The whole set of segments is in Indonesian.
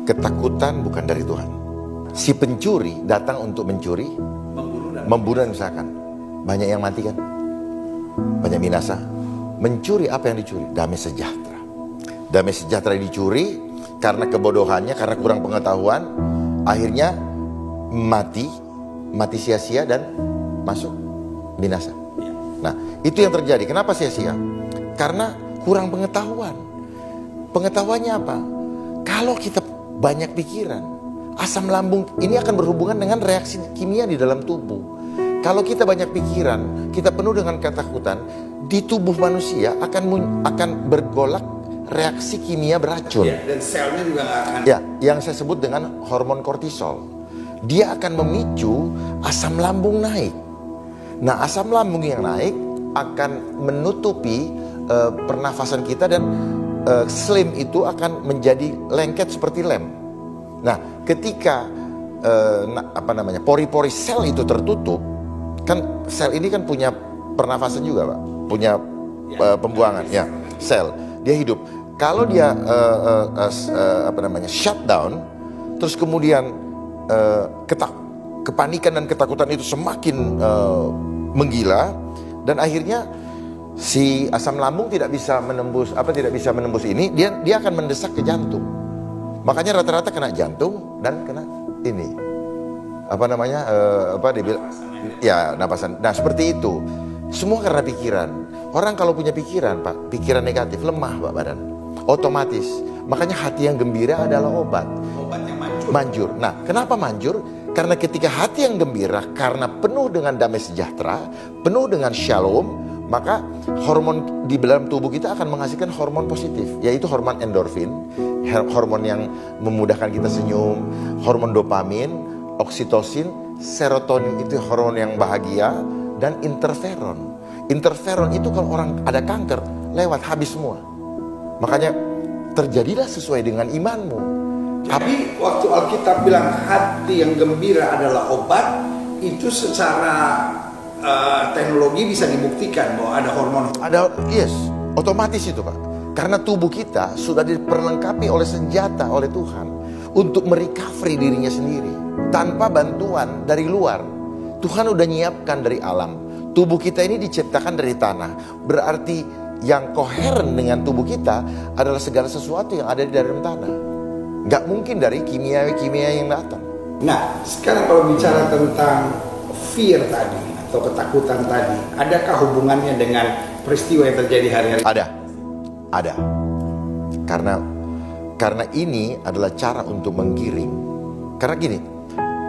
Ketakutan bukan dari Tuhan. Si pencuri datang untuk mencuri, membunuh dan misalkan. Banyak yang mati kan? Banyak binasa. Mencuri apa yang dicuri? Damai sejahtera. Damai sejahtera dicuri karena kebodohannya, karena kurang pengetahuan. Akhirnya mati sia-sia dan masuk binasa. Nah, itu yang terjadi. Kenapa sia-sia? Karena kurang pengetahuan. Pengetahuannya apa? Kalau kita banyak pikiran, asam lambung ini akan berhubungan dengan reaksi kimia di dalam tubuh. Kalau kita banyak pikiran, kita penuh dengan ketakutan, di tubuh manusia akan bergolak reaksi kimia beracun. Ya, dan selnya juga nggak akan. Ya, yang saya sebut dengan hormon kortisol. Dia akan memicu asam lambung naik. Nah, asam lambung yang naik akan menutupi pernafasan kita dan slim itu akan menjadi lengket seperti lem. Nah, ketika pori-pori sel itu tertutup, kan sel ini kan punya pernafasan juga, Pak, punya pembuangan, ya, sel, dia hidup. Kalau dia shutdown, terus kemudian kepanikan dan ketakutan itu semakin menggila, dan akhirnya si asam lambung tidak bisa menembus ini, dia akan mendesak ke jantung. Makanya rata-rata kena jantung dan kena ini napasan. Nah, seperti itu. Semua karena pikiran. Orang kalau punya pikiran, Pak, pikiran negatif, lemah, Pak, badan. Otomatis. Makanya hati yang gembira adalah obat. Obat yang manjur. Manjur. Nah, kenapa manjur? Karena ketika hati yang gembira, karena penuh dengan damai sejahtera, penuh dengan shalom, maka hormon di dalam tubuh kita akan menghasilkan hormon positif, yaitu hormon endorfin, hormon yang memudahkan kita senyum, hormon dopamin, oksitosin, serotonin itu hormon yang bahagia, dan interferon. Interferon itu kalau orang ada kanker, lewat habis semua. Makanya terjadilah sesuai dengan imanmu. Jadi waktu Alkitab bilang hati yang gembira adalah obat, itu secara teknologi bisa dibuktikan bahwa ada hormon. Yes, otomatis itu, Pak. Karena tubuh kita sudah diperlengkapi oleh senjata oleh Tuhan untuk merecovery dirinya sendiri tanpa bantuan dari luar. Tuhan udah nyiapkan dari alam. Tubuh kita ini diciptakan dari tanah. Berarti yang koheren dengan tubuh kita adalah segala sesuatu yang ada di dalam tanah. Gak mungkin dari kimia yang datang. Nah, sekarang kalau bicara tentang fear tadi atau ketakutan tadi, adakah hubungannya dengan peristiwa yang terjadi hari-hari? Ada. Karena ini adalah cara untuk menggiring. Karena gini,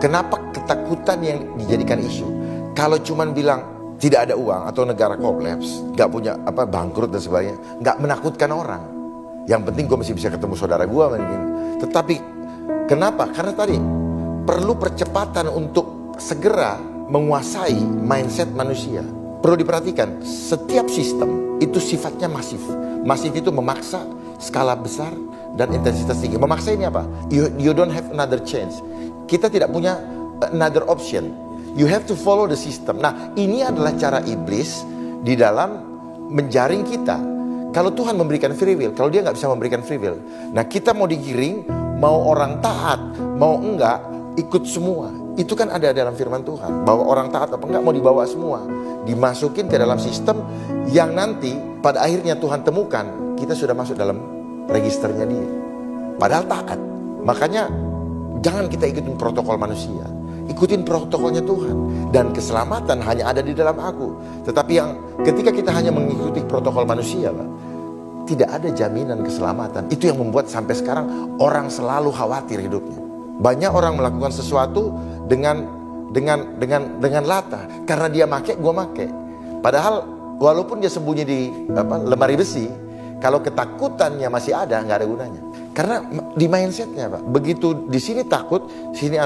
kenapa ketakutan yang dijadikan isu? Kalau cuman bilang tidak ada uang atau negara kolaps, nggak punya bangkrut dan sebagainya, nggak menakutkan orang. Yang penting gue masih bisa ketemu saudara gue. Tetapi kenapa? Karena tadi perlu percepatan untuk segera menguasai mindset manusia. Perlu diperhatikan, setiap sistem itu sifatnya masif. Masif itu memaksa skala besar dan intensitas tinggi. Memaksa ini apa? You don't have another chance. Kita tidak punya another option. You have to follow the system. Nah, ini adalah cara iblis di dalam menjaring kita. Kalau Tuhan memberikan free will, kalau dia nggak bisa memberikan free will, nah kita mau digiring, mau orang taat, mau enggak, ikut semua. Itu kan ada dalam firman Tuhan, bahwa orang taat apa enggak mau dibawa semua, dimasukin ke dalam sistem yang nanti pada akhirnya Tuhan temukan kita sudah masuk dalam registernya dia. Padahal taat. Makanya jangan kita ikutin protokol manusia, ikutin protokolnya Tuhan. Dan keselamatan hanya ada di dalam aku. Tetapi yang ketika kita hanya mengikuti protokol manusia, Pak, tidak ada jaminan keselamatan. Itu yang membuat sampai sekarang orang selalu khawatir hidupnya. Banyak orang melakukan sesuatu dengan lata, karena dia make, gue make. Padahal walaupun dia sembunyi di lemari besi, kalau ketakutannya masih ada, nggak ada gunanya. Karena di mindsetnya, Pak, begitu di sini takut, sini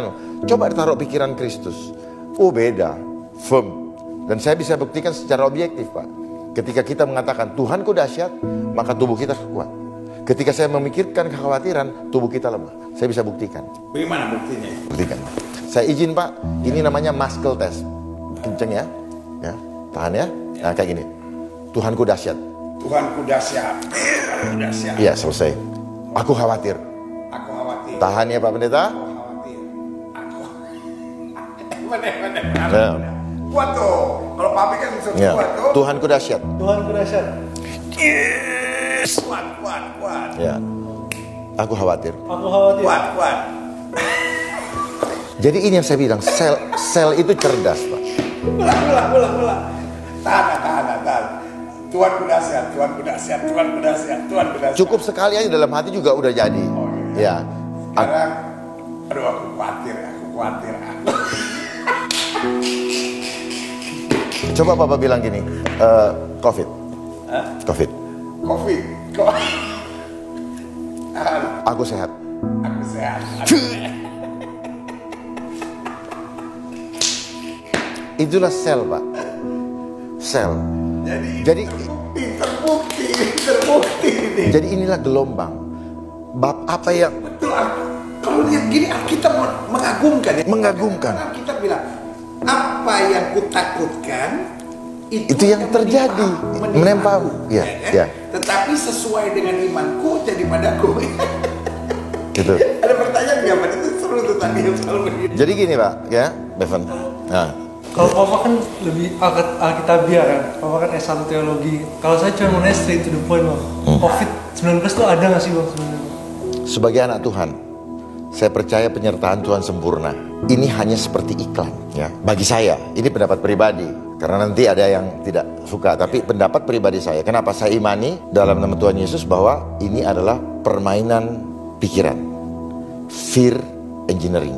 coba taruh pikiran Kristus. Oh, beda, firm. Dan saya bisa buktikan secara objektif, Pak. Ketika kita mengatakan Tuhanku dahsyat, maka tubuh kita kuat. Ketika saya memikirkan kekhawatiran, tubuh kita lemah. Saya bisa buktikan. Bagaimana buktinya? Buktikan. Saya izin, Pak, ini namanya muscle test. Kenceng ya, tahan ya. Nah, kayak gini. Tuhanku dahsyat. Tuhanku dahsyat. Tuhanku dahsyat. Iya, selesai. Aku khawatir. khawatir. Tahan ya Pak Pendeta. Aku khawatir. Mana. Ya. Kuat tuh. Kalau papi kan bisa Ya. kuat tuh. Tuhanku dahsyat. Tuhanku dahsyat. Yes. Kuat. Ya. Aku khawatir. Aku khawatir. Kuat. Jadi ini yang saya bilang, sel itu cerdas, Pak. Ulang. Tahan. Tuhanku dahsyat. Cukup sekali aja dalam hati juga udah jadi. Oh, iya. Ya. Sekarang, aduh aku khawatir. Coba Papa bilang gini, COVID. COVID. Covid. Aku sehat. Aku sehat. Itulah sel, Pak. Sel. Jadi Terbukti ini. jadi inilah gelombang. Bab apa yang Betul. Kalau lihat gini kita mengagumkan ya. Mengagumkan. Karena kita bilang apa yang kutakutkan Itu yang terjadi, menimpamu. Ya, kan? ya. Tetapi sesuai dengan imanku jadi padaku. gitu. Ada pertanyaan nggak Pak? Itu seru tuh tadi yang selalu begini. Jadi gini, Pak, ya, Bevan. Nah, Kalau Papa kan lebih Alkitabiah kan, Papa kan S1 teologi. Kalau saya cuma mau straight to the point, Bang. COVID-19 tuh ada nggak sih, Bang, sebenarnya? sebagai anak Tuhan, saya percaya penyertaan Tuhan sempurna. Ini hanya seperti iklan, ya. Bagi saya, ini pendapat pribadi. Karena nanti ada yang tidak suka, tapi pendapat pribadi saya. Kenapa saya imani dalam nama Tuhan Yesus bahwa ini adalah permainan pikiran, fear engineering.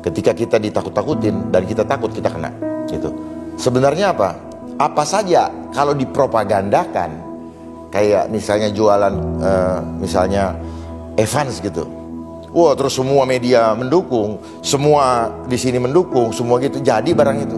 Ketika kita ditakut-takutin dan kita takut, kita kena. Gitu. Sebenarnya apa? Apa saja kalau dipropagandakan, kayak misalnya jualan, misalnya Evans gitu. Wah, terus semua media mendukung, semua di sini mendukung, semua gitu. Jadi barang itu.